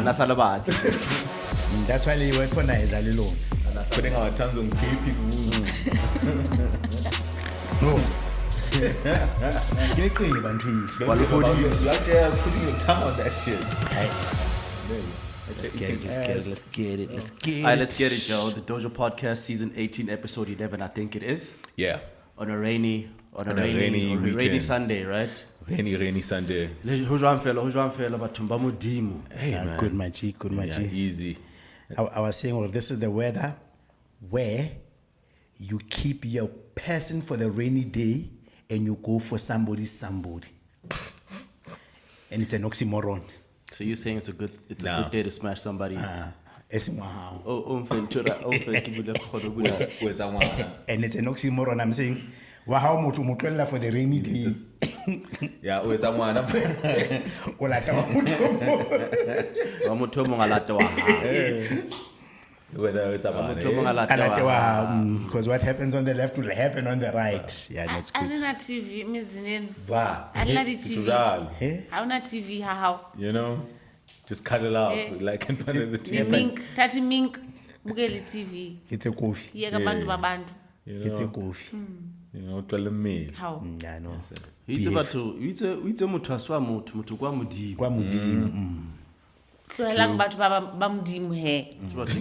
Nasalabat. That's why they work on is a little. Putting our tongues on gay people. No. Get clean, Bantry. You actually putting your tongue on that shit. Let's get it. Alright, let's get it, Joe. The Dojo Podcast, season 18, episode 11, I think it is. Yeah. On a rainy Sunday, right? Rainy Sunday. Who's one fella, but Tumbamo Dimu. Hey, man. Good, my G. Easy. I was saying, well, this is the weather where you keep your person for the rainy day and you go for somebody. And it's an oxymoron. So you're saying it's a good day to smash somebody? And it's an oxymoron. I'm saying, wow, mutuella for the rainy day. Yeah, it's a one. Whether it's about because what happens on the left will happen on the right. Yeah, that's good. I don't have TV, mizinin. Bah. I don't have TV. I don't have TV. How? You know, just cut it out like in front of the TV. Tati mink, bugeli TV. It's a coffee. Yega bandu babandu. It's a coffee. You know, 12 me. How? Yeah, no. It's about to. It's a mutaswa mutu kwa mudi. Kwa mudi. Tlohela batho ba modimu he. That's the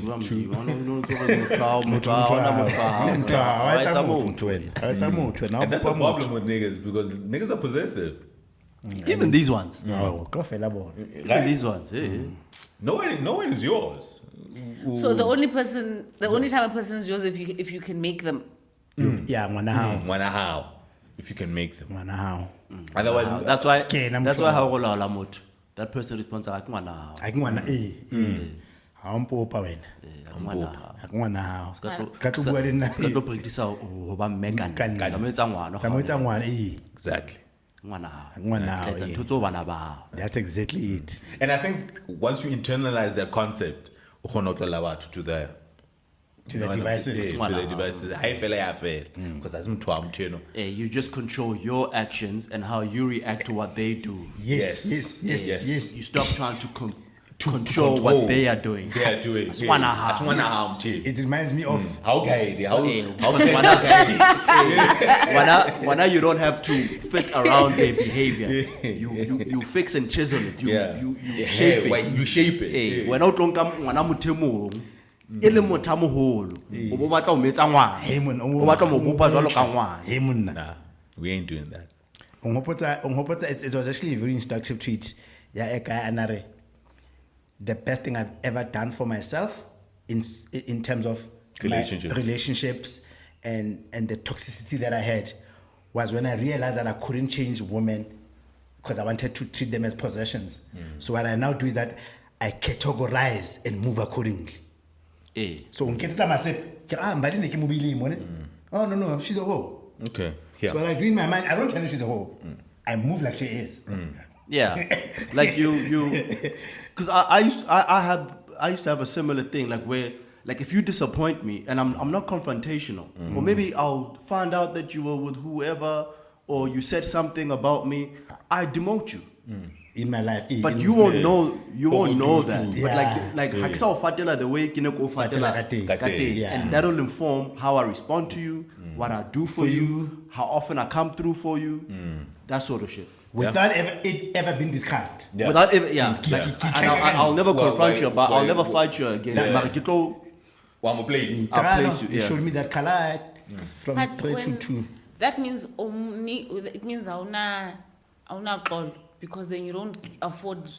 problem with niggas because niggas are possessive. Even these ones. No, even these ones. No one is yours. So the only time a person is yours if you can make them. Yeah, how? If you can make them. How? Otherwise, that's why how la moto. That person responds like ngwana. How mpopa wena. Ngwana how. Ska to bua le nna. Ska to practice ho ba mekan. Tsamaetsa ngwana. Exactly. Ngwana. That's exactly it. And I think once you internalize that concept, to the devices. I feel. Because that's you just control your actions and how you react to what they do. Yes. You stop trying to control what they are doing. That's one It reminds me of when you don't have to fit around their behavior. You fix and chisel it. You shape it. You shape it. When out on ngwana motemo ele motho moholo o bo batla o metsa ngwana o batla mo bopa jwalo ka ngwana. We ain't doing that. It was actually a very instructive tweet. Yeah, a guy anare. The best thing I've ever done for myself in terms of relationships and the toxicity that I had was when I realized that I couldn't change women because I wanted to treat them as possessions. So what I now do is that I categorize and move accordingly. So when kids oh no, she's a hoe. Okay. Yeah. So when I do in my mind, I don't tell her she's a hoe. I move like she is. Yeah, like you, because I used to have a similar thing, like where, like if you disappoint me and I'm not confrontational, or maybe I'll find out that you were with whoever, or you said something about me, I demote you. In my life, but you won't know that. But like haksa ufatela the way kine ko ufatela kate, and that'll inform how I respond to you, what I do for you, how often I come through for you, that sort of shit. Without it ever been discussed. Yeah. Without ever, I'll never confront you about. I'll never fight you again. One more place. I'll place you. You showed me that color from 3 to 2. That means it means auna call, because then you don't afford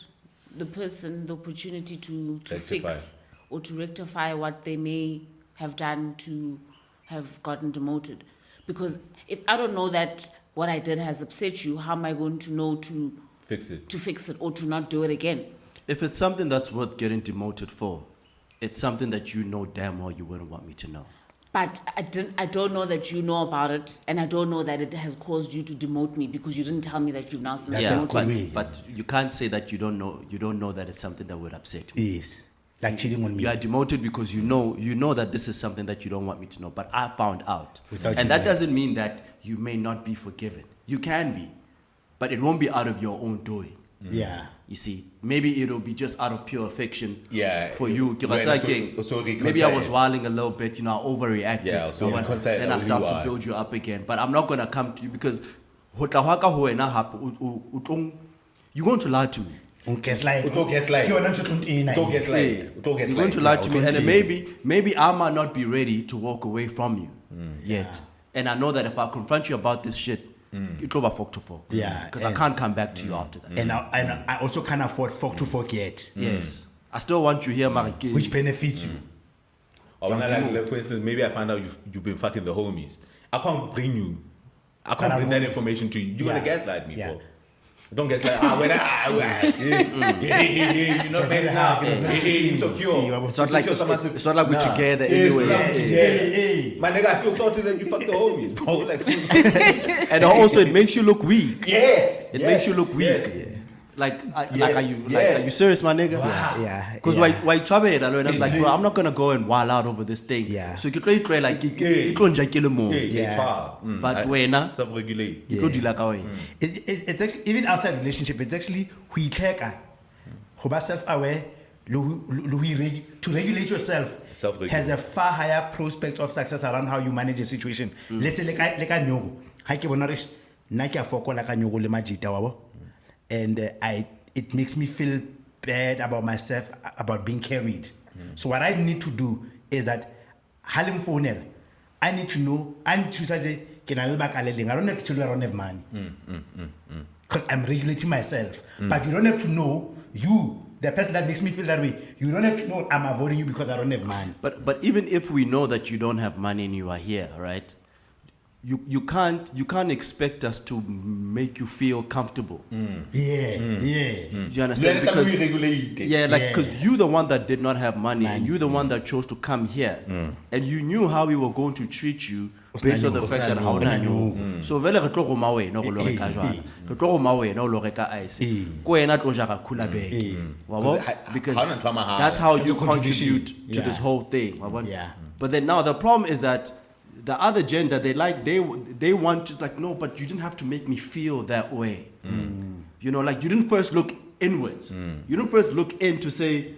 the person the opportunity to fix or to rectify what they may have done to have gotten demoted. Because if I don't know that what I did has upset you, how am I going to know to fix it or to not do it again? If it's something that's worth getting demoted for, it's something that you know damn well you wouldn't want me to know. But I don't know that you know about it, and I don't know that it has caused you to demote me because you didn't tell me that you've now since demoted me. But you can't say that you don't know that it's something that would upset you. Yes. Like cheating on me. You are demoted because you know that this is something that you don't want me to know, but I found out. And that doesn't mean that you may not be forgiven. You can be, but it won't be out of your own doing. Yeah. You see, maybe it'll be just out of pure affection. Yeah, For you, when also maybe I was wilding a little bit. I overreacted. Yeah, so then reconcile I who start you to are. build you up again. But I'm not gonna come to you because you're going to lie to me. Gaslight. Uto gaslight. You're not to You're going to lie to me, and then maybe I might not be ready to walk away from you yet. And I know that if I confront you about this shit, it will be fuck to fuck. Yeah, because I can't come back to you after that. And I also can't afford fuck to fuck yet. Yes, I still want you here, Mariki. Which benefits you. Or when for instance, maybe I find out you've been fucking the homies. I can't bring that information to you. You're gonna gaslight me for. Don't gaslight. You're not bad enough. Insecure. It's not like we're together anyway. My nigga, I feel salty that you fucked the homies, bro. Like, and also it makes you look weak. Yes. It makes you look weak. Yes. Like, are you serious, my nigga? Yeah. Because why trouble it alone? I'm like, bro, I'm not gonna go and wild out over this thing. Yeah. So you can try like you can't kill more. But when self-regulate. you could do like away. It's actually, even outside relationship, it's actually who self-aware, to regulate yourself has a far higher prospect of success around how you manage a situation. Let's say like a nyogo. Haike bonarish, nakia foko like a nyogo le majita wabo. And it makes me feel bad about myself, about being carried. So what I need to do is that Halim Fonel, I need to know, I need to say, I don't have to tell you I don't have money. Because I'm regulating myself. But you don't have to know, the person that makes me feel that way, you don't have to know I'm avoiding you because I don't have money. But even if we know that you don't have money and you are here, right? You can't expect us to make you feel comfortable. Yeah. You understand? Because because you're the one that did not have money and you're the one that chose to come here, and you knew how we were going to treat you based on the fact that how you. So vele re tlo go mawe no go lo reka jwana. Re tlo go mawe no lo reka ice. Ko ena tlo ja ka khula bag. Because that's how you contribute to this whole thing. Yeah. But then now the problem is that the other gender, they want to like, no, but you didn't have to make me feel that way. Like you didn't first look inwards. You didn't first look in to say,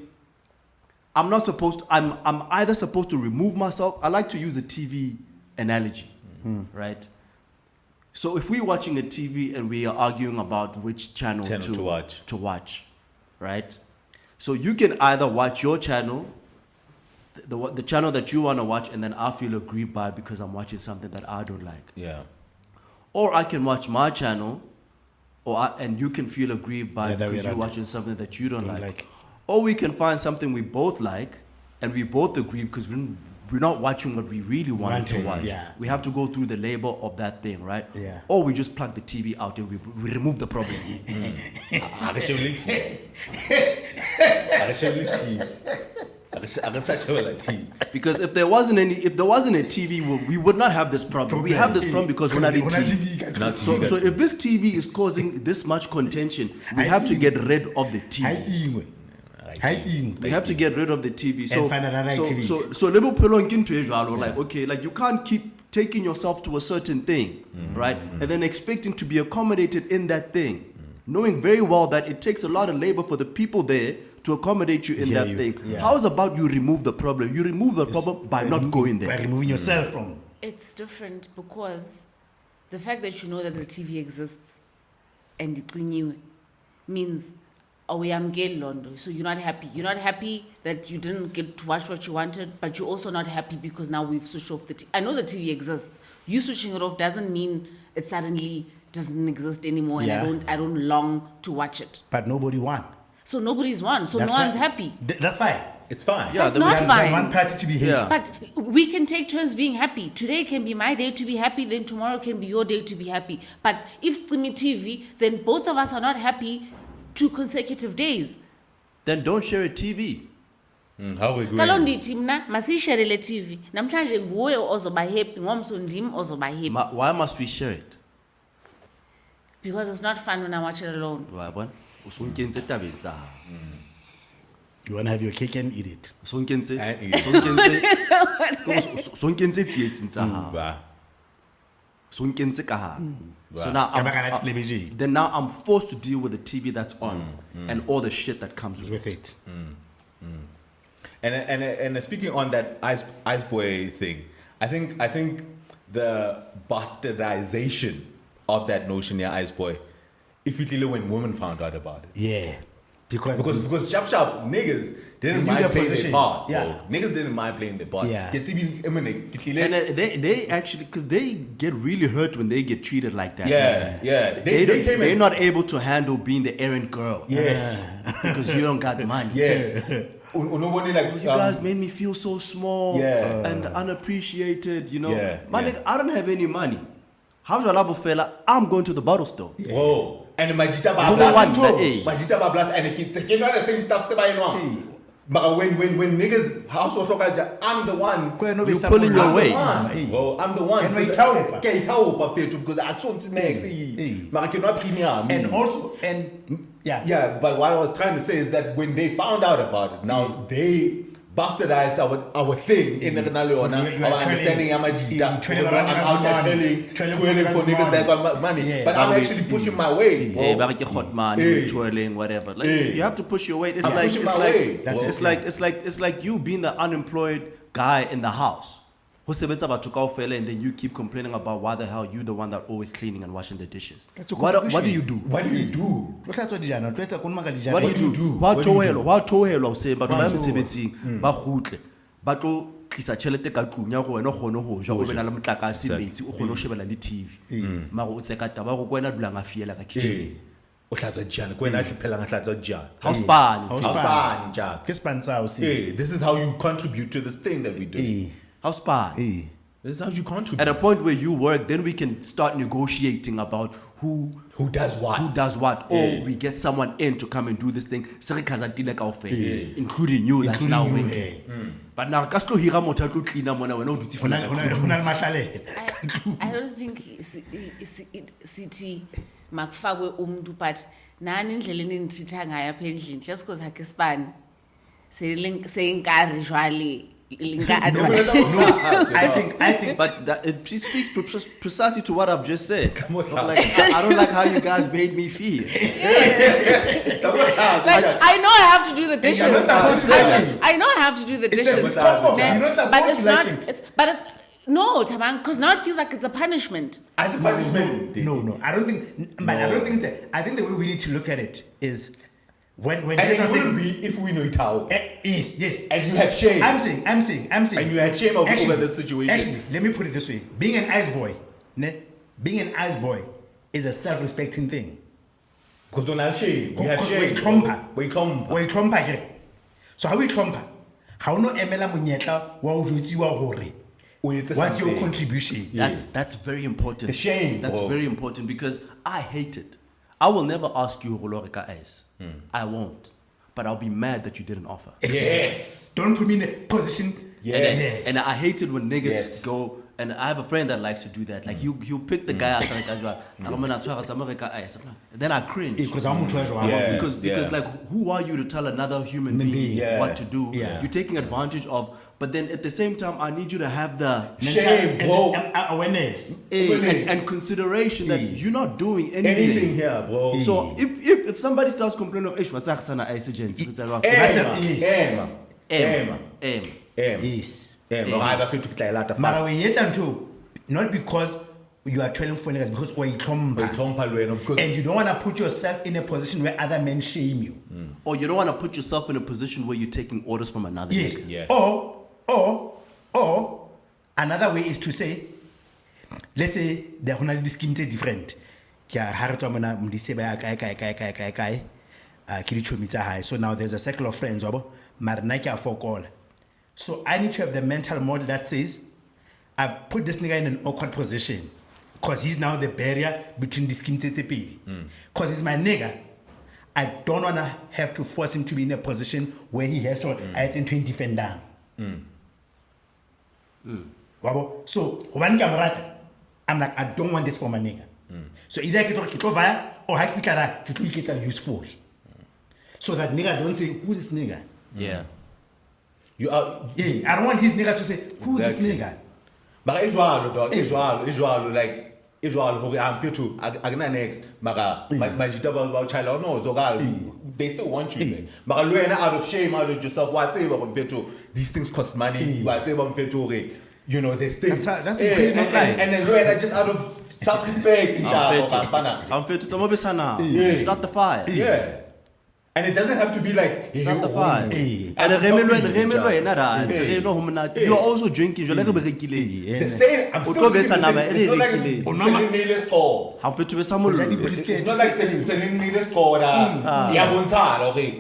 I'm either supposed to remove myself. I like to use a TV analogy, right? So if we're watching a TV and we are arguing about which channel to watch, right? So you can either watch your channel, the channel that you want to watch, and then I feel aggrieved by it because I'm watching something that I don't like. Yeah. Or I can watch my channel, and you can feel aggrieved by it because you're watching something that you don't like. Or we can find something we both like, and we both agree because we're not watching what we really want to watch. Yeah. We have to go through the labor of that thing, right? Yeah. Or we just plug the TV out and we remove the problem. Because if there wasn't a TV, we would not have this problem. We have this problem because we're not a TV. So if this TV is causing this much contention, we have to get rid of the TV. We have to get rid of the TV. So Liverpool like, okay, like you can't keep taking yourself to a certain thing, right? And then expecting to be accommodated in that thing, knowing very well that it takes a lot of labor for the people there to accommodate you in that thing. Yeah. How is about you remove the problem? You remove the problem by not going there. By removing yourself from. It's different because the fact that you know that the TV exists and it's new means Londo. So you're not happy. You're not happy that you didn't get to watch what you wanted, but you're also not happy because now we've switched off the TV. I know the TV exists. You switching it off doesn't mean it suddenly doesn't exist anymore, and I don't long to watch it. But nobody won. So nobody's won. So no one's happy. That's fine. It's fine. That's not fine. One party to be here. Yeah. But we can take turns being happy. Today can be my day to be happy, then tomorrow can be your day to be happy. But if streaming TV, then both of us are not happy 2 consecutive days. Then don't share a TV. How we Kalo going? ndithi mna masiyisharele TV. Namhlanje nguwe ozoba happy, ngomso ndim ozoba happy. Why must we share it? Because it's not fun when I watch it alone. You want to have your cake and eat it. So nkentse ka hare. So now Ka baka la television. then now I'm forced to deal with the TV that's on and all the shit that comes with it. And speaking on that ice boy thing, I think the bastardization of that notion, yeah, ice boy, if you when women found out about it. Yeah. Because sharp niggas didn't They knew mind their playing position. their part. Yeah. Bro. Niggas didn't mind playing their part. Yeah. And they actually, because they get really hurt when they get treated like that. Yeah. They're not able to handle being the errand girl. Yes. Because you don't got money. Yes. Nobody like You guys made me feel so small and unappreciated, you know. Yeah, Nigga, I don't have any money. How's your labo fella? I'm going to the bottle store. whoa. And Majita Number one, Bablas that, too. Majita Bablas and the kids taking the same stuff to buy now. But when niggas house was talking, I'm the one. You pulling your weight. Well, I'm the one. And we tell because I don't see next. But I cannot premium. And also, Yeah, but what I was trying to say is that when they found out about it, now they bastardized our thing in the Canalo, our understanding I'm out there telling for niggas that got money. But I'm actually pushing my weight. Hey, hot man, twirling, whatever. Like you have to push your weight. It's like you being the unemployed guy in the house. And then you keep complaining about why the hell you the one that always cleaning and washing the dishes. What do you do? What do you do? What do you do? What tohelo o se batho ba mosebetsing ba khutle ba tlo tlisa tšhelete ka tlung ya go wena o kgone go ja o bena le motlakase metsi o kgone go shebela le TV mara o tseka taba go kwena dulang a fiela ka kitchen o hlatswa dijana kwena a hliphelang a hlatswa dijana house this is how you contribute to this thing that we do. House pan. This is how you contribute. At a point where you work, then we can start negotiating about who does what. Or we get someone in to come and do this thing. Including you. That's now working. But now, kasto hira motha tlo cleaner mona wena o dutse fela. I don't think city makufakwe umuntu but nani indlela enithitha ngayo apha endlini just because hake span seyinkari jwale I think, but it speaks precisely to what I've just said. I don't like how you guys made me feel. I know I have to do the dishes. I know I have to do the dishes. But it's no, Tamang, because now it feels like it's a punishment. As a punishment? No. I don't think. But I don't think that. I think the way we need to look at it is. When and it wouldn't be if we know it how. Yes. And you had shame. I'm saying. And you had shame over the situation. Actually, let me put it this way: being an ice boy is a self-respecting thing. Because don't have shame. You have shame. We compa. So how we compa? How no emela munyetla wa ujotsiwa hore. What's your contribution? That's very important. The shame. That's very important because I hate it. I will never ask you Rolorika Ice. I won't. But I'll be mad that you didn't offer. Yes. Don't put me in a position. Yes. And I hate it when niggas go, and I have a friend that likes to do that. Like he'll pick the guy outside and then I cringe. Because like who are you to tell another human being what to do? You're taking advantage of. But then at the same time, I need you to have the shame, bro, awareness, and consideration that you're not doing anything here, bro. So if somebody starts complaining of what's Aksana ice agents, not because you are trailing for niggas, because and you don't want to put yourself in a position where other men shame you, or you don't want to put yourself in a position where you're taking orders from another nigga. Yes. Or another way is to say, let's say the Honolulu scheme is different. So now there's a circle of friends. So I need to have the mental model that says, I've put this nigga in an awkward position because he's now the barrier between the scheme because he's my nigga. I don't want to have to force him to be in a position where he has to defend down. So I'm like, I don't want this for my nigga. So either I get via or I get useful. So that nigga don't say, who this nigga? Yeah. I don't want his nigga to say, who this nigga? But it's like Israel, I'm fit to Agna next, Maga, my double child, no, Zogal, they still want you. Maga, out of shame, out of yourself, whatever, I'm fit to. These things cost money, whatever, I'm fit to. You know, they still. That's the equation of life. And then Luena just out of self-respect, I'm fit to some of it's not the fire. Yeah. And it doesn't have to be like Not the fire. You're also drinking. You're like a the same. I'm still thinking it's not like selling nails for. I'm fit to be someone. It's not like selling nails for. Yeah, one time. Okay.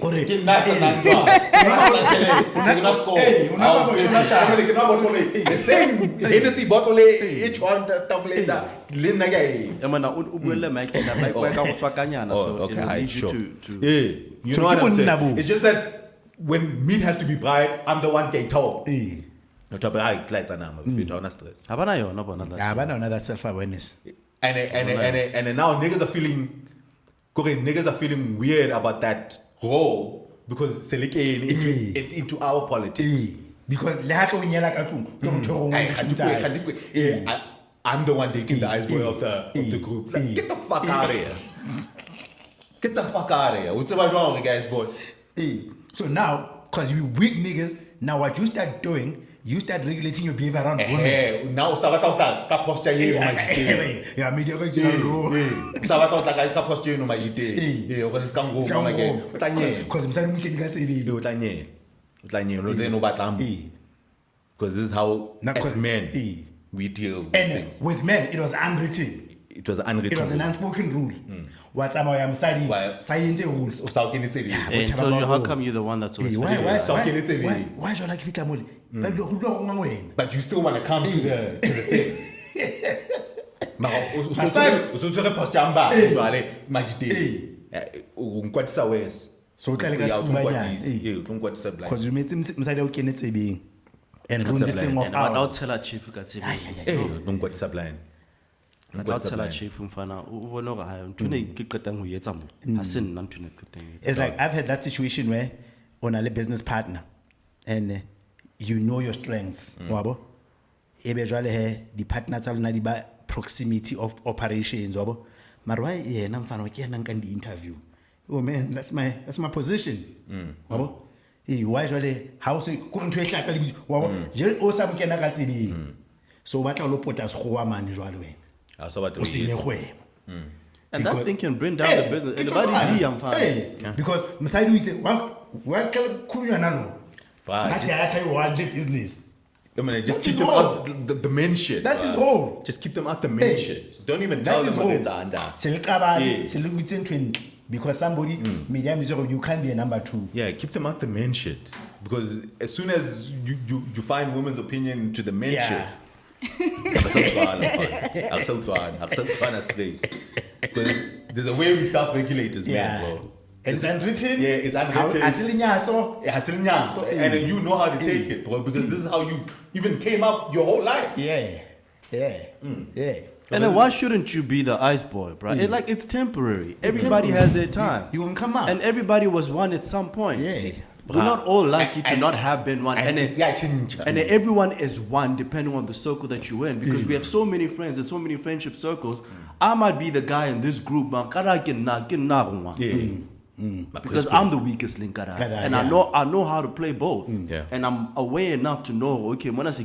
The same Hennessy bottle. Each one tough later. Okay, sure. You know what I'm saying? It's just that when meat has to be fried, I'm the one get told. No trouble. I lights are now. Fit on stress. That self-awareness. And now niggas are feeling weird about that role because select into our politics. Because I'm the one dating the ice boy of the group. Like, get the fuck out of here. Get the fuck out of here. What's wrong with guys, boy? So now, because you weak niggas, now what you start doing, you start regulating your behavior around women. Now, Savata ka posture ye no majite. Yeah, media go general. Savata ka posture no majite. Yeah, because it's come go again. Because msani mke ngatse ibi. Utanye no they no batlam. Because this is how as men we deal with things. With men, it was unwritten. It was unwritten. It was an unspoken rule. What's about your science rules? I told you, how come you're the one that's always why should I keep it money? But you still want to come to the things. So because you made him inside okay net being and run this thing off I'll tell a chief don't go sublime. I'll tell a chief mfana ubona ga hayo ntune iqetang ho yetsa mo ha se nna ntune iqetang yetsa. It's like I've had that situation where on a business partner and you know your strengths wabo ebe jwale he di partners tsa lona di ba proximity of operations wabo mara why yena mfana ke yena nka di interview. Oh man, that's my position. Wabo why jwale how so go ntwe e tla le wabo je o sa mkena ka tsebeng so ba tla lo pota se goa man jwale wena. And that thing can bring down the business. Everybody young fan. Because Msaidu will say, well, business. Just keep them out the main shit. That's his whole. Just keep them out the main shit. Don't even tell them what it's under. Because somebody, medium you can't be a number two. Yeah, keep them out the main shit. Because as soon as you find women's opinion to the main shit, I'm so straight. There's a way we self-regulate as men, bro. It's unwritten. Yeah, it's unwritten. And then you know how to take it, bro, because this is how you even came up your whole life. Yeah. And then why shouldn't you be the ice boy, bro? It's temporary. Everybody has their time. You won't come out. And everybody was one at some point. Yeah. We're not all lucky to not have been one. And then everyone is one depending on the circle that you're in. Because we have so many friends and so many friendship circles. I might be the guy in this group, man. Because I'm the weakest link. And I know how to play both. And I'm aware enough to know, okay, when I say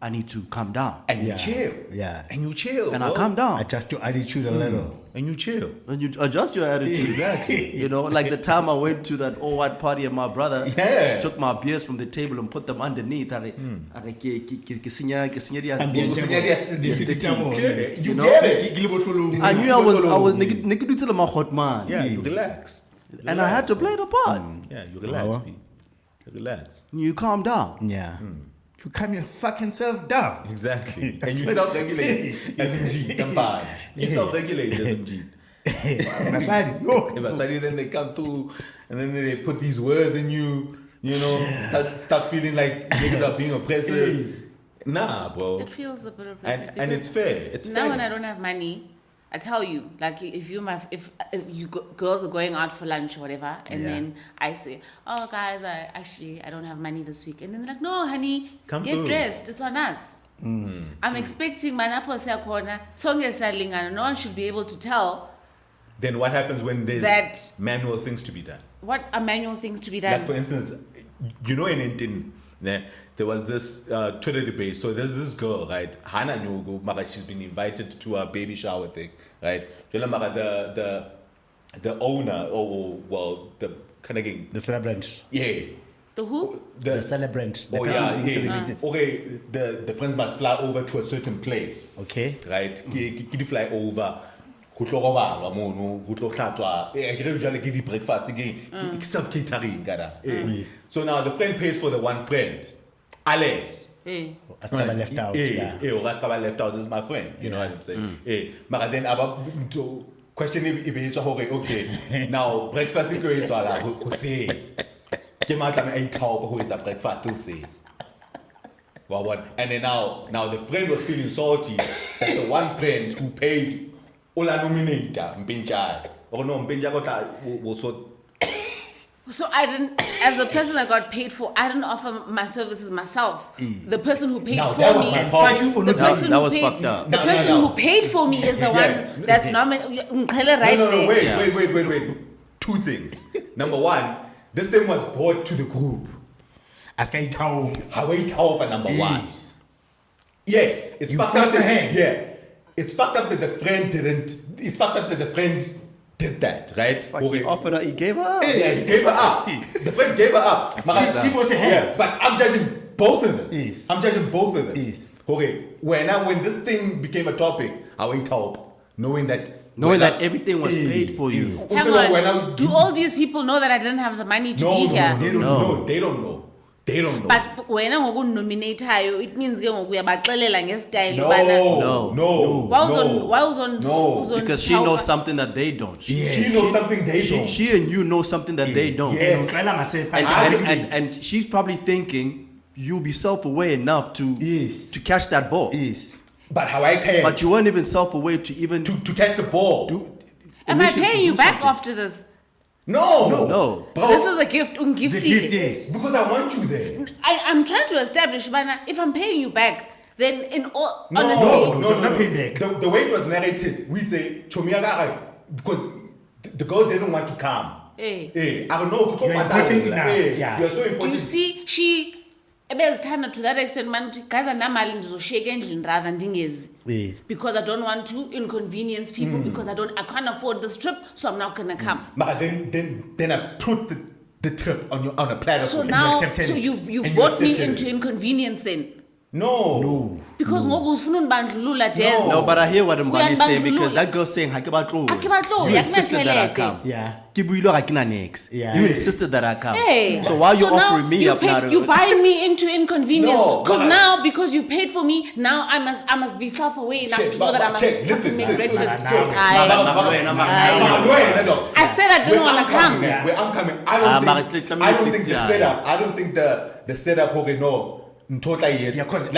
I need to calm down. And you chill. Yeah. And you chill. And I calm down. Adjust your attitude a little. And you chill. And you adjust your attitude. Exactly. You know, like the time I went to that all-white party and my brother took my beers from the table and put them underneath. You know? I knew I was my hot man. Yeah, you relax. And I had to play the part. Yeah, you relax, B. You relax. You calm down. Yeah. You calm your fucking self down. Exactly. And you self-regulate SMG. You self-regulate SMG. Masadi, then they come through and then they put these words in you, start feeling like niggas are being oppressive. Nah, bro. It feels a bit oppressive. And it's fair. It's now fair. When I don't have money, I tell you, like if girls are going out for lunch or whatever, and then I say, "Oh, guys, I don't have money this week," and then they're like, "No, honey, get dressed. It's on us." I'm expecting manapo sekhona sonke siyalingana. No one should be able to tell Then what happens when there's That- manual things to be done? what are manual things to be Like done. for instance, you know, in there was this Twitter debate. So there's this girl, right? Hana Nyogo, Mara, she's been invited to a baby shower thing, right? The owner, the kind of The celebrant. yeah, The who? The celebrant. The oh person yeah, being yeah. celebrated. Okay, the friends must fly over to a certain place. Okay. Right? Ke fly over. Go tlo robalwa mono, go tlo hlatswa. Ke re jwale ke di breakfast ke self catering kana. So now the friend pays for the one friend. Alex. Eh. As never left out. Yeah. Or that's left out. This is my friend. You know what I'm saying? But then about to question if okay. Now breakfast is going to allow who say. Ke matla me 8 hour who is a breakfast to say. Well, what? And then now the friend was feeling salty that the one friend who paid Ola nominator Mpinjai. Or no, Mpinjai was so. So I didn't, as the person that got paid for, I didn't offer my services myself. The person who paid Now, for that was me, my point. Thank you for the not- person that who was paid, fucked up. the No, person no. who paid for me is the Yeah. one that's nominated. No, There. wait. 2 things. Number 1, this thing was brought to the group. As can tell. Hawaii Taupa number 1. Yes, it's You fucked forced up the that hand. yeah. It's fucked up that the friend didn't. It's fucked up that the friend did that, right? He offered her, he gave her up. Yeah, he gave her up. The friend gave her up. She was a hand. Yeah, but I'm judging both of them. Yes. I'm judging both of them. Yes. Okay, when this thing became a topic, Hawaii Taupa, knowing that Everything was paid for you. Hang on. Do all these people know that I didn't have the money to be here? They don't No. know. They don't know. They don't know. But wena ngokunominatayo, it means ke ngoku uyabaxelela ngestyle no, ubana no. why was on Because she knows something that they don't. She knows something they don't. She and you know something that they don't. Yes. And she's probably thinking you'll be self-aware enough to catch that ball. Yes. But how I can. But you weren't even self-aware to even to catch the ball. Am I initiate to paying you do back something. after this? No. Bro, This is a gift, ungifty. Yes. because I want you there. I'm trying to establish, bana, if I'm paying you back, then in all No, honesty, no. not paying back. The way it was narrated, we'd say Chomiaga because the girl didn't want to come. Eh. I don't know. You're important enough. Yeah. You're so do important. you see, she ebezithanda to that extent, man, Gaza namali ndizoshiyeka endlini rather ndingezi. Yeah. Because I don't want to inconvenience people because I can't afford this trip, so I'm not gonna come. But then I put the trip on a platter. So for you. now, accepted so it. you've And you brought me accepted into it. inconvenience then. No. Because ngoku ufuna undibandlulula Des. No, but I hear what Mbali is saying Uyandibandlulula. because that girl's saying, Akibatlo, you insisted that I yakumethelete. come. Yeah. Kibuilo hakina next. Yeah. You insisted that I come. Hey. So why you So now offering me you up now? you buying me into inconvenience No, because but- now because you paid for me, now I must be self-aware enough Shit, to know that I must check, fucking listen, make listen, breakfast. listen. Aye. I said I didn't want to come. Where I'm coming, I don't think the setup. I don't think the setup. Okay, no. Totally. Yeah, because it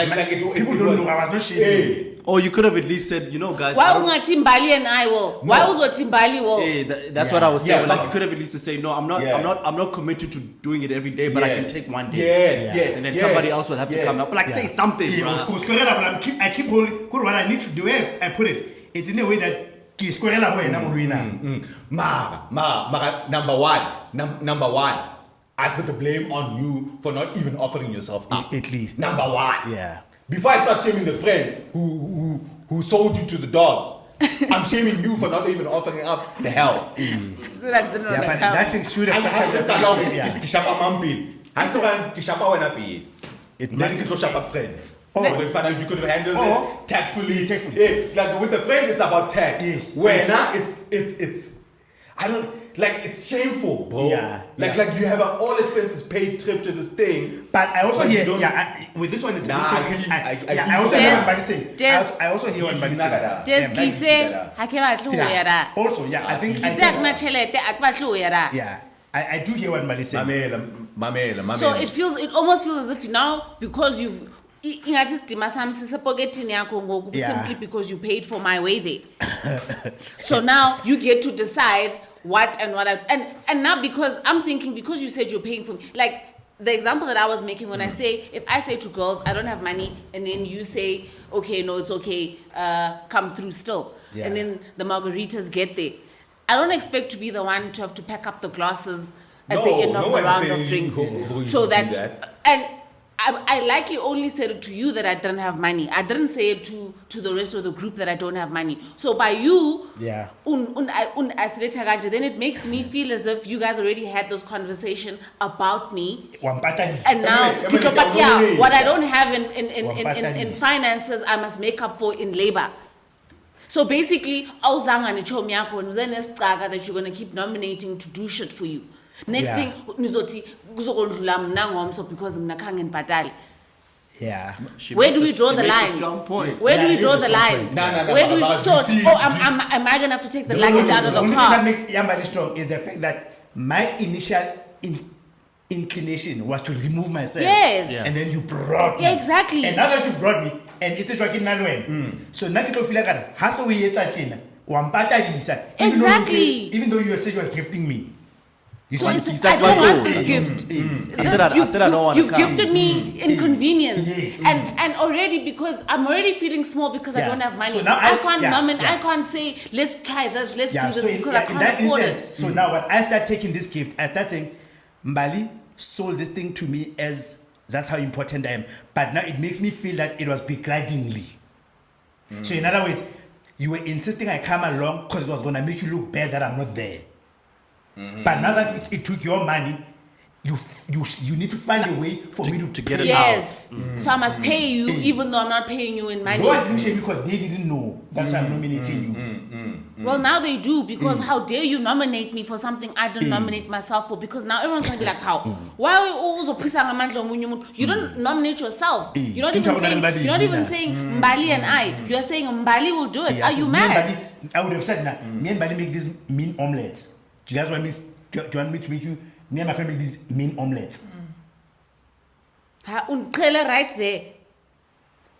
people don't know. I was not shaming. Hey. Or you could have at least said, you know, guys. Why I don't- unga Timbali and I will? Why was Timbali will? Hey, that's what I was saying. Yeah, like but- you could have at least say, no, I'm not committed to doing it every day, but I can take one day. Yes. And then somebody else will have to come up. Like say something, Yeah, bro. because I keep holding. What I need to do, I put it. It's in a way that Kiskorela way na mulwina. Number one. I put the blame on you for not even offering yourself up. At least. Number 1. Yeah. Before I start shaming the friend who sold you to the dogs, I'm shaming you for not even offering up the hell. So that didn't Yeah, want to but come. that thing should have Yeah. Kishapa mampil. Kishapa wena pil. It Then you shapa friends. Oh. You could have handled Oh. it tactfully. Tactfully. Yeah, like with the friend, it's about tact. Yes. When Yes. it's I don't like it's shameful, bro. Yeah. Like you have an all expenses paid trip to this thing. But I also But you hear, don't- with this one, it's Nah, I also hear what Buddy say. I also hear what Buddy say. Just Yeah, gitse hake batlu Yeah. yara. Also, yeah, I think. Gitse akuna chelete akbatlu yara. Yeah, I do hear what Buddy say. Mamela. So it almost feels as if now because you've ingathi sidima sami sisepoketini yakho ngoku Yeah. simply because you paid for my way there. So now you get to decide what and what and now because I'm thinking because you said you're paying for me, like the example that I was making when I say, if I say to girls, I don't have money, and then you say, okay, no, it's okay, come through still. Yeah. And then the margaritas get there. I don't expect to be the one to have to pack up the glasses at the end of the round of drinks. So that. And I likely only said it to you that I didn't have money. I didn't say it to the rest of the group that I don't have money. So by you, Yeah. Then it makes me feel as if you guys already had this conversation about me. And now, what I don't have in finances, I must make up for in labor. So basically, that you're going to keep nominating to do shit for you. Next thing, because Yeah. where do we draw the line? Where do we draw the line? Where do we? So, am I gonna have to take the luggage out of the only car? thing that makes Yambali strong is the fact that my initial inclination was to remove myself. Yes. Yeah. And then you brought me. Yeah, exactly. And now that you brought me, and it's a joking man. So now you feel like how we China. Exactly. Even though you said you are gifting me. So I don't want this gift. I said I don't want to You've come. gifted me inconvenience, Yes. and already because I'm already feeling small because I don't have money. So now I can't nominate. yeah. I can't say let's try this, let's do this So because I in can't that afford instance, it. so now when I start taking this gift, I start saying, Mbali sold this thing to me as that's how important I am. But now it makes me feel that it was begrudgingly. So in other words, you were insisting I come along because it was going to make you look bad that I'm not there. But now that it took your money, you need to find a way for me to get it Yes. So I must pay you even though I'm not paying you in money. No, I didn't say because they didn't know that's why I'm nominating you. Well, now they do because how dare you nominate me for something I didn't nominate myself for? Because now everyone's gonna be like, how? Why are we always oppressing amandla omunye umuntu? You don't nominate yourself. You're not even saying Mbali and I. You're saying Mbali will do it. Yeah, Are you so mad? me and Mbali, I would have said, nah, me and Mbali make these mean omelets. Do you guys want me? Do you want me to make you? Me and my family make these mean omelets. Right there.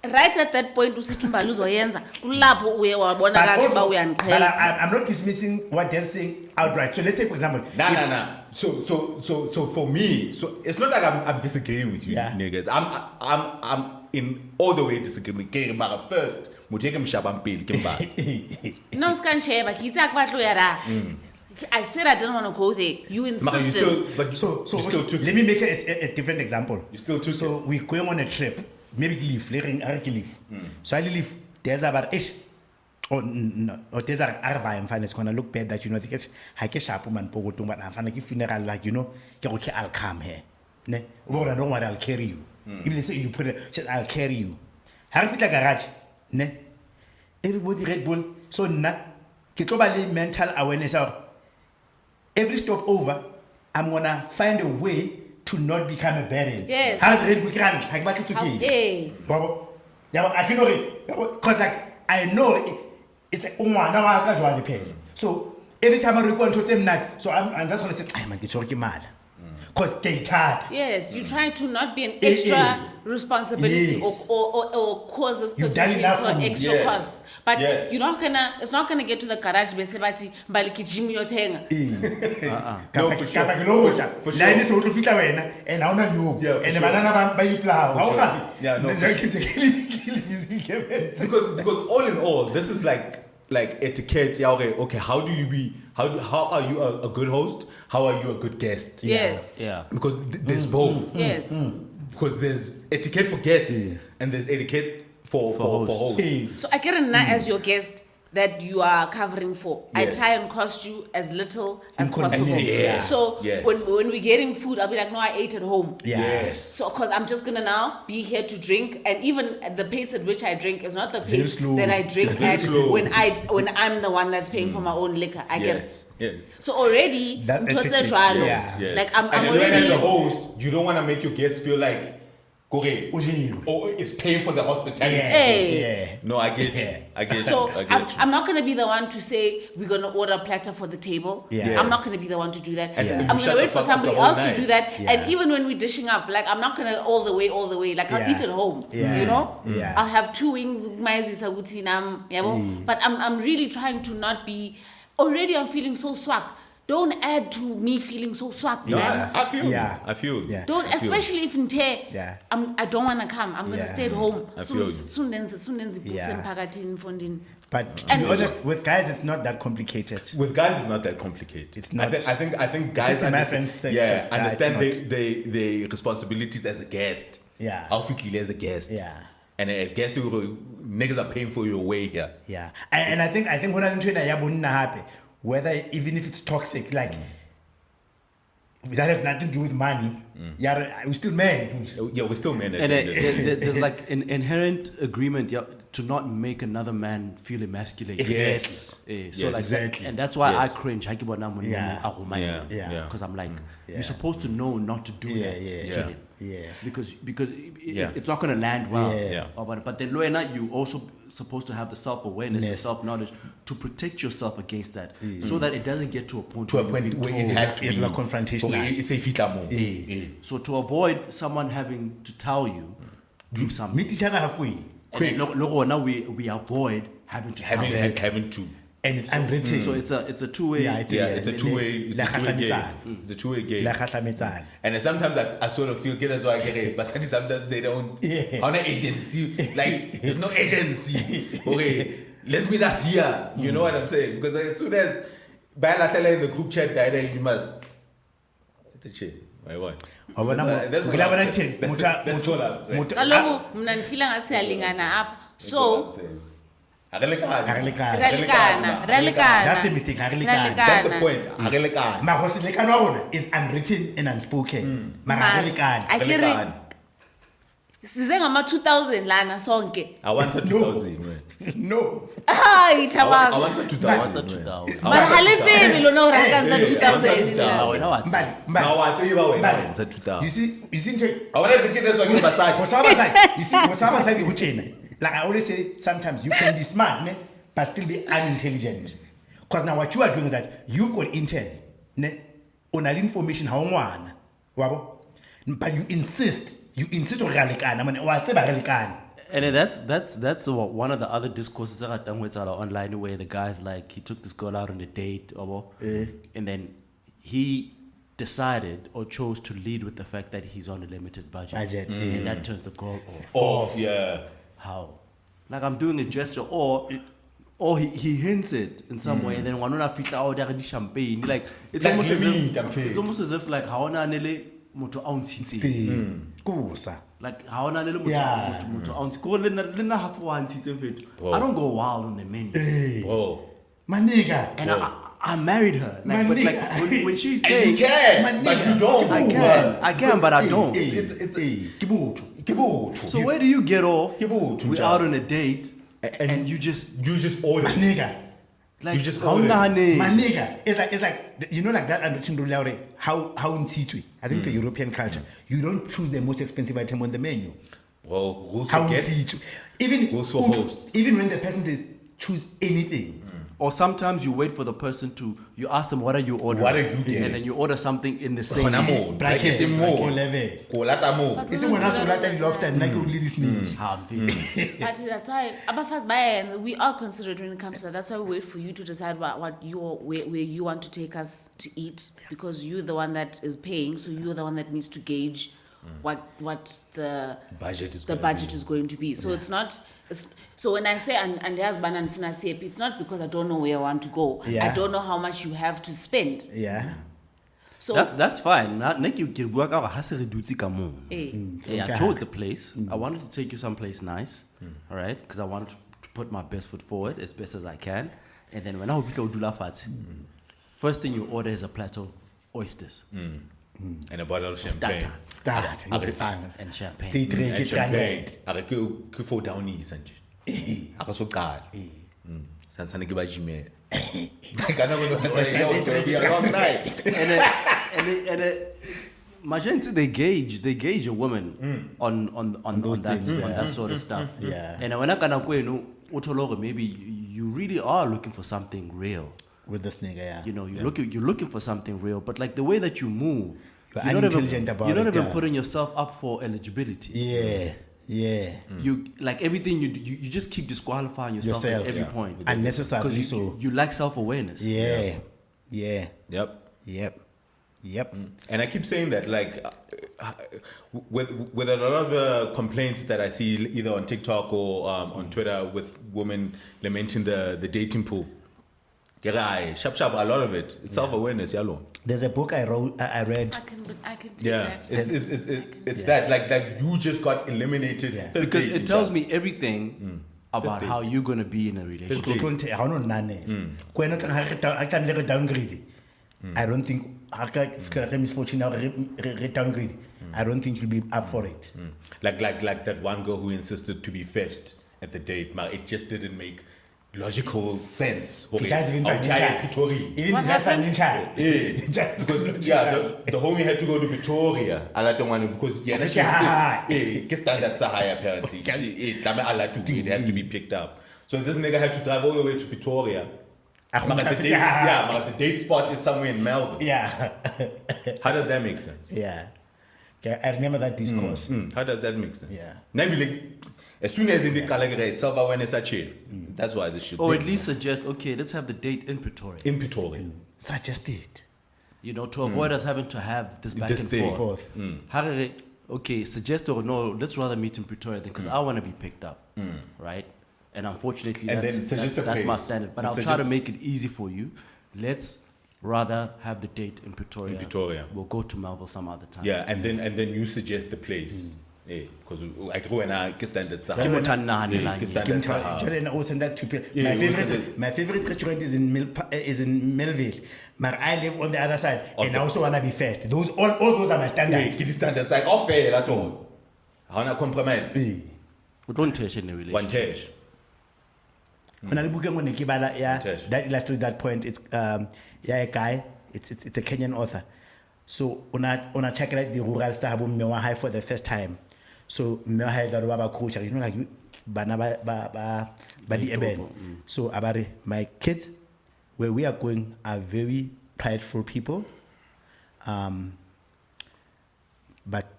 Right at that point, usithi uzoyenza. Kulapho uye wabona kahle ba uyangiqhela. I'm not dismissing what they're saying outright. So let's say, for example, So for me, so it's not like I'm disagreeing with you, niggas. I'm in all the way disagreeing. But first, muteke mshabampili kimbali. No scan share, but kitsa kwatlo yara. I said I didn't want to go there. You insisted. So let me make a different example. You still took So we're going on a trip. Maybe leave. So I leave. There's about ish. Or there's I'm fine. It's gonna look bad that you know the I get sharp man pogotung, but I'm fine. Funeral like you know. Okay, I'll come here. Ne? I don't want. I'll carry you. Even say you put it. I'll carry you. How fit like a garage. Ne? Everybody Red Bull. So na. Kitobali mental awareness out. Every stop over, I'm gonna find a way to not become a burden. Yes. Okay. Because like I know it's like so every time I record to them that, so I'm just gonna say, I'm gonna mad. Because they can't. Yes, you're trying to not be an extra responsibility or cause this person to incur extra costs. But you're not gonna. It's not gonna get to the garage. Besebati baliki gym yotenga. For sure. And I don't know. And the banana by because all in all, this is like etiquette. Yeah, okay. How are you a good host? How are you a good guest? Yes. Yeah. Because there's both. Yes. Because there's etiquette for guests and there's etiquette for hosts. So I get a as your guest that you are covering for. Yes. I try and cost you as little as possible. Yes. So when we're getting food, I'll be like, no, I ate at home. Yes. So because I'm just gonna now be here to drink, and even the pace at which I drink is not the pace that I drink at when I'm the one that's paying for my own liquor. I get it. Yes. So already, that's etiquette. Like I'm and already. As a host, you don't want to make your guests feel like. Okay. Or it's paying for the hospitality. Hey. No, I get you. I get so you. I'm not going to be the one to say we're going to order a platter for the table. Yes. I'm not going to be the one to do that. Yeah. I'm going to wait for somebody else to do that. Yeah. And even when we're dishing up, like I'm not going to all the way. Like I'll eat at home. Yeah. You know? Yeah. I'll have 2 wings, but I'm really trying to not be. Already I'm feeling so swag. don't add to me feeling so swag, No, man. I feel. Yeah. I feel. Yeah. Don't, especially if nte, Yeah. I don't want to come. I'm gonna Yeah. stay at home. I feel you. Soon Yeah. phone. But to And be honest, with guys, it's not that complicated. With guys, it's not that complicated. It's not. I think guys Just a math and understand, section. yeah, Yeah, understand it's the responsibilities as a guest. Yeah. How quickly as a guest. Yeah. And a guest, niggas are paying for your way here. Yeah, and I think when I'm trying to happy, whether even if it's toxic, like that has nothing to do with money. Yeah, we're still men. Yeah, we're still men. At And the end of the day. there's like an inherent agreement to not make another man feel emasculated. Yes. So Yes. like Exactly. and that's why Yes. I cringe. Yeah. Yeah. Because I'm like, Yeah. you're supposed to know not to do Yeah, that yeah, to yeah. him. Yeah. Because Yeah. it's not going to land well. Yeah. Yeah. But then Loena, you also supposed to have the self-awareness and Yes. self-knowledge to protect yourself against that, so that it doesn't get to a point To a where point you're being where it told. has to It's be like confrontational. It's a fitamo. So to avoid someone having to tell you, do something. Meet each other halfway, And then now we avoid having to tell you. Having to. and it's unwritten. So it's a two-way. Yeah, it's Yeah, it's a two-way game. It's a two-way game. La khatlametsana. And then sometimes I sort of feel that's why I get it. But sometimes they don't. Yeah. On an agency, like there's no agency. Okay, let's meet us here. You know what I'm saying? Because as soon as Bayalasela in the group chat died, you must. It's a shit. My what? That's what I'm saying. That's what I'm saying. Kaloku mna nifila ngathi siyalingana apha. That's what I'm So saying. Ralikana. That's the mistake. That's the point. Mahosilekano is unwritten and unspoken. Maralikana. Ralikana. size ngama 2000 lana sonke. I wanted 2000. Man. No. Hayi I thabang. wanted 2000. to man. down. Mara halitsebi lona urakanza hey, 2000 hey, la. Wena wathi. Now I tell you about when I Mbali. wanted 2000. You see, I wanted to get that one beside. What's side, like I always say, sometimes you can be smart, ne, but still be unintelligent. Because now what you are doing is that you've got intel, ne, on that information how one, wabo, but you insist on ralikana, man, or say ralikana. And then that's one of the other discourses that I done with online where the guy's like he took this girl out on a date, and then he decided or chose to lead with the fact that he's on a limited budget. And that turns the girl off. Yeah. How? Like I'm doing a gesture, or he hints it in some way, and then one of people out there the champagne. Like it's Like almost as limit, I'm if feeling. it's almost as if like how na nele moto ounce Kusa. like how na nele Yeah. moto ounce go lena half one fit. Bro. I don't go wild on the menu, Oh. Maniga. and I married her. Like, but like when she's And you paying, can, but you don't. I can, but I don't. It's Kibutu. Kibutu. So where do you get off? Kibutu, We're child. out on a date, and you just order. Maniga. like You just how order. nane? Maniga. It's like you know, like that unwritten rule, Laure, how in situ. I think the European culture, you don't choose the most expensive item on the menu. Well, rules How for in guests. situ. Even Rules for hosts. Even when the person says choose anything. Or sometimes you wait for the person you ask them what are you ordering, What are you getting? and then you order something in the same. Hona moo. Bracket, Like it's more. bracket level. Kolata moo. It's when I saw that and lobster and like only this name. But that's why abafas baye we are considerate when it comes to that. That's why we wait for you to decide where you want to take us to eat, because you're the one that is paying, so you're the one that needs to gauge what the Budget is the gonna budget be. is going to be. So so when I say and there's banan funa CP, it's not because I don't know where I want to go. Yeah. I don't know how much you have to spend. Yeah. So That's fine. Like you can work out how to do eh, Yeah, I chose the place. I wanted to take you someplace nice, all right? Because I wanted to put my best foot forward as best as I can. And then when I do la fat, first thing you order is a platter of oysters And a bottle of champagne. Start. and champagne. They drink And it champagne. and Are ku for down east and Aka so qala. Santsane ke ba jime. Kana go no it's gonna be a long night. and Imagine they gauge a woman on that sort of stuff. Yeah. And when I can utologo, maybe you really are looking for something real. with this nigga, yeah. You know, you're looking for something real, but like the way that you move, You're not unintelligent about you're not it, even yeah. putting yourself up for eligibility. Yeah. Yeah. You like everything you just keep disqualifying yourself at every point Unnecessarily because so. you lack self-awareness. Yeah. Yeah. Yep. Yep. And I keep saying that, like, with a lot of the complaints that I see either on TikTok or on Twitter with women lamenting the dating pool, sharp, a lot of it, it's self-awareness, yalo. There's a book I read. I can take Yeah, that. it's that, like you just got eliminated. Yeah. First Because date, it tells me everything about date. how you're gonna be in a relationship. I don't think misfortune downgrade. I don't think you'll be up for it. Like that one girl who insisted to be fetched at the date, but it just didn't make logical sense. Besides even Pitori. Even What besides happened? The homie had to go to Pretoria. I like the one because she insists. Standards are high apparently. It has to be picked up. So this nigga had to drive all the way to Pretoria. But the date spot is somewhere in Melbourne. Yeah. How does that make sense? Yeah. Okay, I remember that discourse. How does that make sense? Yeah. Maybe like, as soon as the calendar self-awareness are chill. That's why this should. Or at least suggest, okay, let's have the date in Pretoria. in Pretoria. Suggest it. You know, to avoid us having to have this back This and thing. forth. Harare, okay, suggest or no, let's rather meet in Pretoria because I want to be picked up, right? And unfortunately, And then that's suggest a my place. standard. But And I'll try to make it easy for you. Let's rather have the date in Pretoria. We'll go to Melville some other time. Yeah, and then you suggest the place. Because I go and I stand at Ke motho a nahanelang Stand eng. at Sahara. Jordan also that to Yeah, my favorite restaurant is in Melville. But I live on the other side and I also wanna be first. Those all those are my standards. It is standards like off fair, that's all. How na compromise? We don't touch in a relationship. One touch. That illustrates that point. It's a guy. It's a Kenyan author. So una check out the rural tabo mmewa for the first time. So mmewa that baba coach, you know, like you bana ba the eben. So abari my kids, where we are going are very prideful people. But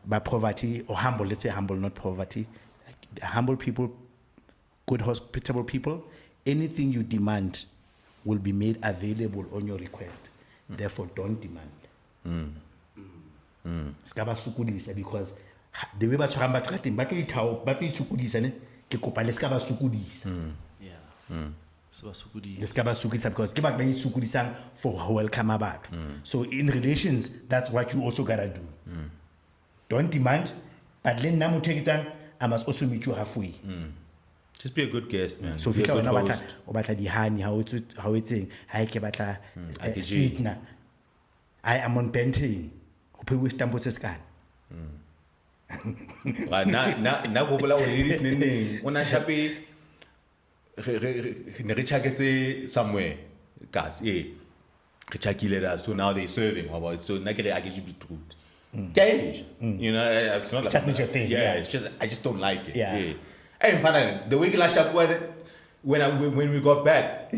by poverty or humble, let's say humble, not poverty. Like, humble people, good hospitable people. Anything you demand will be made available on your request. Therefore, don't demand. Skaba sukudisa because the way batho ramba tla teng ba tlo ithao ba tlo itsukudisa ne ke kopa le skaba sukudisa. So basukudi. Le skaba sukudisa because ke batho ba itsukudisang for ho welcome batho. So in relations, that's what you also gotta do. Don't demand, but le nna motho eketsang I must also meet you halfway. Just be a good guest, man. So Be a fika good wena batla host. o batla di honey how it's ha ke batla IKG. sweetener. I am on Bentain. Ho phewe stampo se skana. But na go bola o ladies neng ona shape ne re chaketse somewhere guys re chakile that so now they serving about so na ke re IKG beetroot. Gauge. You know, it's not like Just not your thing, Yeah, yeah. it's just I just don't like it. Yeah. Hey, finally, the way Gilashapua when we got back,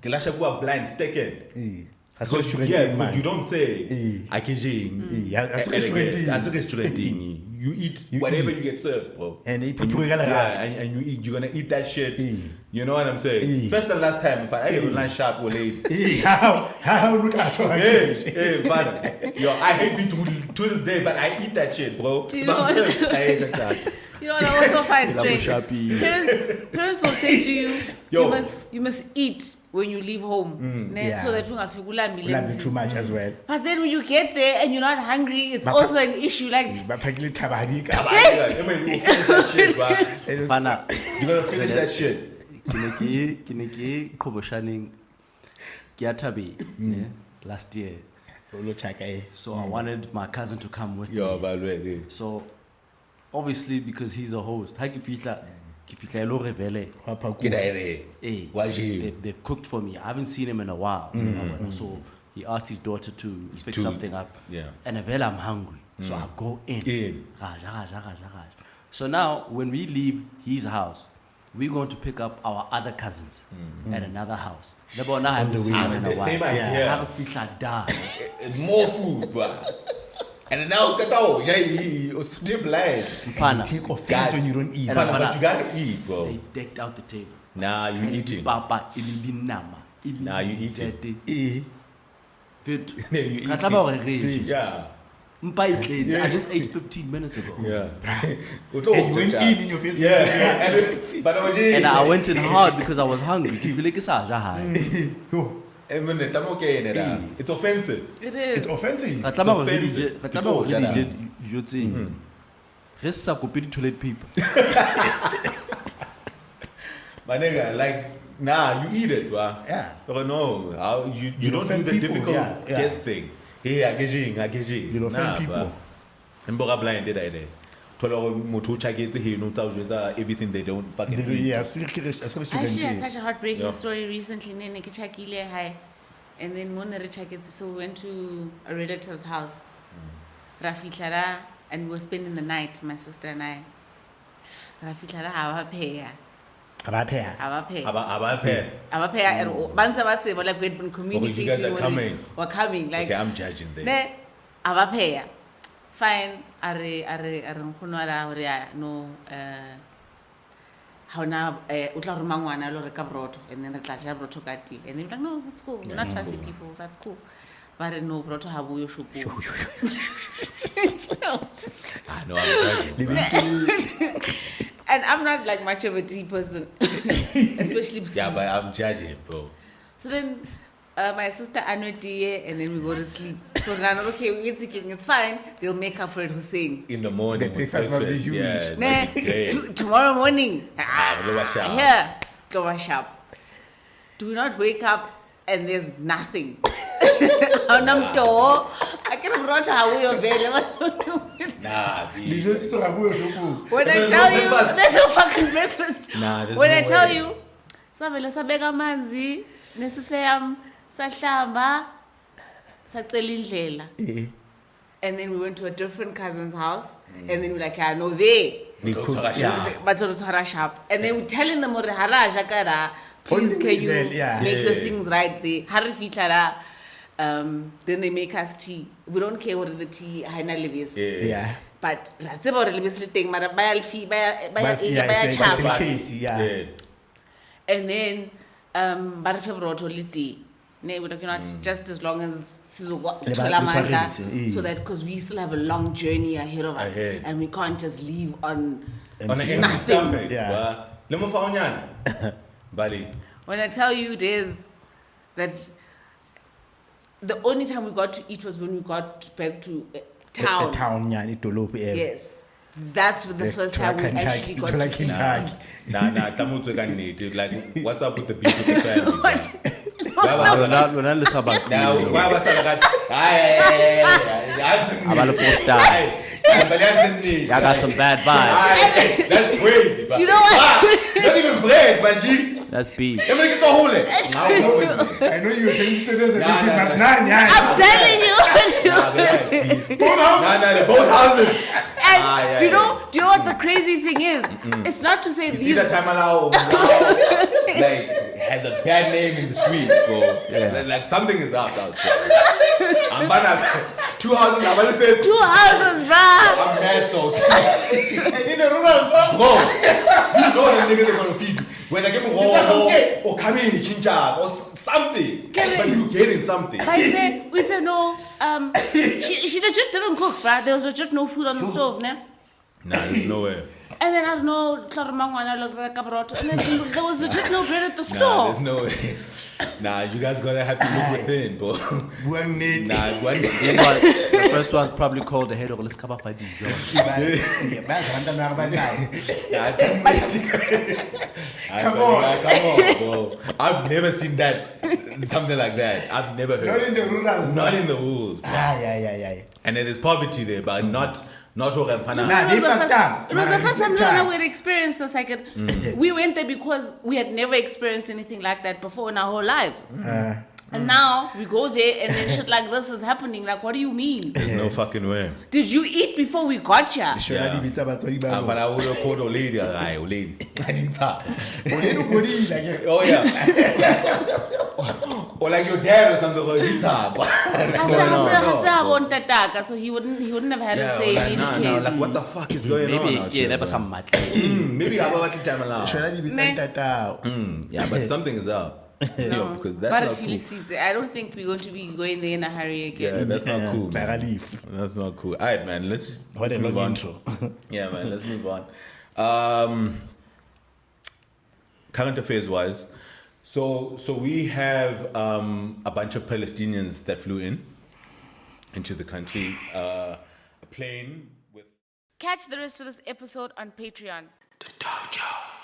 Gilashapua blind second. Because you don't say IKG. That's That's a restaurant. You eat whatever you get served, bro. And you And people you- gonna yeah, and you eat. You're gonna eat that shit. You know what I'm saying? Mm. First and last time, if I eat lunch shop, we'll eat. How look at Hey, man. Yo, I hate me to this day, but I eat that shit, bro. Do you know I'm what- serious. I hate that. You know what I also find strange? Sharpies. Parents will say to you, Yo. you must eat when you leave home. Ne, Yeah. So that you don't feel Love it too much as well. But then when you get there and you're not hungry, it's also an issue. Like, But pakile tabadika. I mean, you finish that shit, bro. Fana. You're gonna finish that shit. Ke ne ke qhoboshaneng ke ya Thabeng, last year. So I wanted my cousin to come with Yo, me. by the way, So obviously because he's a host, ha ke fihla e lo revele. get out of here. Hey, Why's you? they've cooked for me. I haven't seen him in a while. So he asked his daughter to fix To- something up. yeah. And Avela, I'm hungry. So I go in. In. Raja. So now when we leave his house, we're going to pick up our other cousins at another house. Lebo na haven't seen him in a The while. same idea. Ha re fihla da. More food, bro. And now, Katao, yeah, still blind. Mfana, Take offense when you don't eat. And But you gotta eat, bro. they decked out the table. Nah, you eating. Papa, ilili nama. Nah, you eating. eating. Good. Then you eat Ka tlameha hore re je. Yeah. Mpa e tletse. I just ate 15 minutes ago. Yeah. And you went in your face. Yeah. And but And I went in hard because I was hungry. Ke bile ke sa ja hae. it's offensive. It is. It's offensive. Ka tlameha hore re offensive. je. Ka tlameha hore re je dijo tseng. Re sa kope di toilet paper. My nigga, like, nah, you eat it, bro. Yeah. But no, you don't do offend the people, difficult yeah. guess thing. Hey, I get you. You'll offend people. And Boga blind did I there. Tolo moto chagete he no tell everything they don't fucking eat. Yeah, I actually had such a heartbreaking Yeah. story recently. Nene ke chakile hai, and then mona re chaketse. So we went to a relative's house. Rafitlara, and we were spending the night, my sister and I. Rafitlara avapeya. And once I say, like we'd been communicating. you guys are coming. We're coming. Like, Okay, I'm judging there. ne avapeya. Fine. Are nkhonwala hore no how now utla roma ngwana lo reka broto, and then re tla ja broto ka ti, and they're like, no, it's cool, we're not fussy people, that's cool. But no broto ha buyo shuku. I know I'm judging. And I'm not like much of a tea person, especially Yeah, but I'm judging, bro. So then my sister annoyed, and then we go to sleep. So now, okay, we're thinking it's fine. They'll make up for it, Hussein. In the morning. The breakfast must be huge. Yeah, Nah, must be great. tomorrow morning. go wash up. Here, go wash up. Do we not wake up and there's nothing? I can have brought her way available. Nah, B. When I tell you, there's no fucking breakfast. Nah, there's When no I tell way. you, Savela sabeka manzi, nesiseyam sahlamba, sacela indlela. And then we went to a different cousin's house, and then we're like, no, they. But and then we're telling them, please can you make the things right there. Then they make us tea. We don't care what the tea haina levis. Yeah. But that's about the levis thing. Mara bayal fee Yeah, and then barfe broto liti. Ne, we're talking about just as long as so that because we still have a long journey ahead of us, and we can't just leave on an empty nothing. stomach. Yeah. Buddy. When I tell you there's that the only time we got to eat was when we got back to town. Town, yeah, Yes. That's the first time we actually got to eat. Nah, Tamutsu can need it. Like, what's up with the beef with the family? I got some bad vibes. That's crazy. Do you know what? Not even bread, but G. That's beef. I know you were saying I'm I'm telling you. Both houses. And do you know what the crazy thing is? It's not to say See these. that time allow like has a bad name in the streets, bro. Yeah. Like something is up out here. I'm about 2 houses. I'm about to 2 houses, bruh. I'm mad salty. Bro, you know the niggas are gonna feed you. When they give me or come in chincha or something, but you getting something. But we said no. She legit didn't cook, bruh. There was legit no food on the stove, ne? Nah, there's no way. And then I don't know, and then there was legit no bread at the Nah, stove. there's no way. Nah, you guys gotta have to look within, bro. One need. Nah, one. The first one's probably called the head of let's cover by these jobs. Come on, bro. I've never seen that, something like that. I've never heard. Not in the rules. Not in the rules, bro. Yeah. And then there's poverty there, but not what I'm finding. Nah, they fucked up. It was the first time we had experienced this. Like, we went there because we had never experienced anything like that before in our whole lives. And now we go there and then shit like this is happening. Like, what do you mean? There's no fucking way. Did you eat before we got here? But I would have called a lady. I didn't talk. Oh yeah. Or like your dad or something. So he wouldn't have had to say in any case. Like what the fuck is going on? Maybe never some much. Maybe I have a time allowed. Yeah, Yeah, but something is up. No, because that's but not cool. I don't think we're going to be going there in a hurry Yeah, again. that's not cool. Like Man. I leave. That's not cool. All right, man. Let's What a move long on. intro. Yeah, man. Let's move on. Current affairs wise, so we have a bunch of Palestinians that flew into the country. A plane with. Catch the rest of this episode on Patreon. The Dojo.